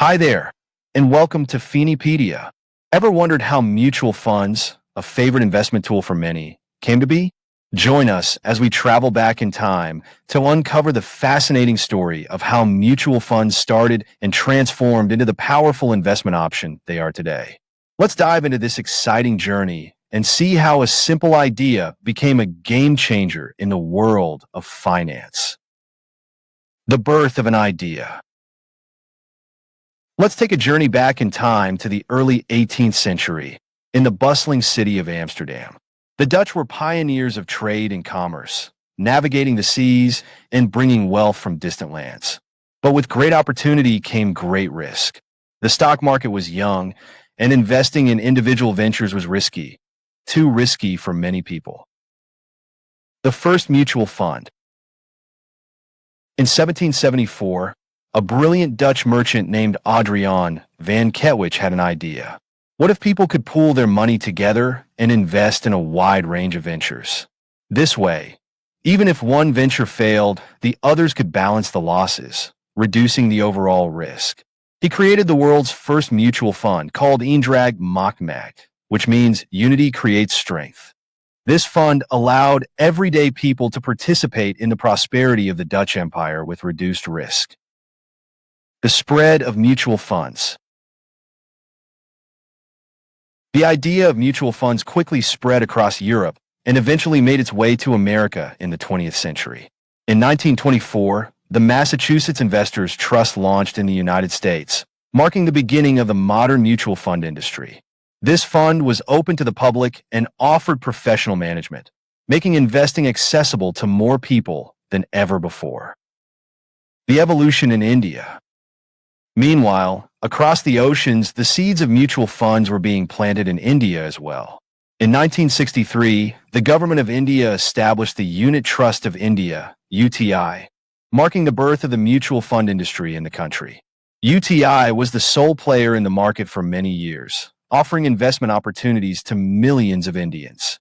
Hi there, and welcome to FiniPedia. Ever wondered how mutual funds, a favorite investment tool for many, came to be? Join us as we travel back in time to uncover the fascinating story of how mutual funds started and transformed into the powerful investment option they are today. Let's dive into this exciting journey and see how a simple idea became a game changer in the world of finance. The birth of an idea. Let's take a journey back in time to the early 18th century in the bustling city of Amsterdam. The Dutch were pioneers of trade and commerce, navigating the seas and bringing wealth from distant lands. But with great opportunity came great risk. The stock market was young, and investing in individual ventures was risky, too risky for many people. The first mutual fund. In 1774, a brilliant Dutch merchant named Adriaan van Ketwich had an idea. What if people could pool their money together and invest in a wide range of ventures? This way, even if one venture failed, the others could balance the losses, reducing the overall risk. He created the world's first mutual fund called Eendracht Maakt, which means unity creates strength. This fund allowed everyday people to participate in the prosperity of the Dutch Empire with reduced risk. The spread of mutual funds. The idea of mutual funds quickly spread across Europe and eventually made its way to America in the 20th century. In 1924, the Massachusetts Investors Trust launched in the United States, marking the beginning of the modern mutual fund industry. This fund was open to the public and offered professional management, making investing accessible to more people than ever before. The evolution in India. Meanwhile, across the oceans, the seeds of mutual funds were being planted in India as well. In 1963, the government of India established the Unit Trust of India, UTI, marking the birth of the mutual fund industry in the country. UTI was the sole player in the market for many years, offering investment opportunities to millions of Indians.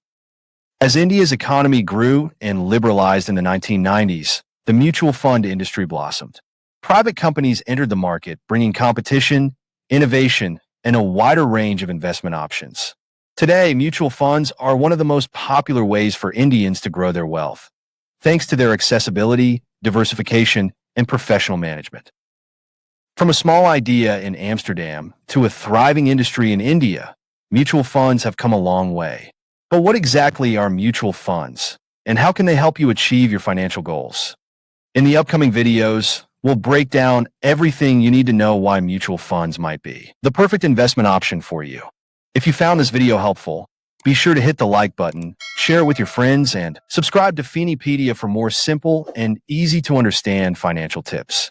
As India's economy grew and liberalized in the 1990s, the mutual fund industry blossomed. Private companies entered the market, bringing competition, innovation, and a wider range of investment options. Today, mutual funds are one of the most popular ways for Indians to grow their wealth, thanks to their accessibility, diversification, and professional management. From a small idea in Amsterdam to a thriving industry in India, mutual funds have come a long way. But what exactly are mutual funds, and how can they help you achieve your financial goals? In the upcoming videos, we'll break down everything you need to know why mutual funds might be the perfect investment option for you. If you found this video helpful, be sure to hit the like button, share it with your friends, and subscribe to FiniPedia for more simple and easy to understand financial tips.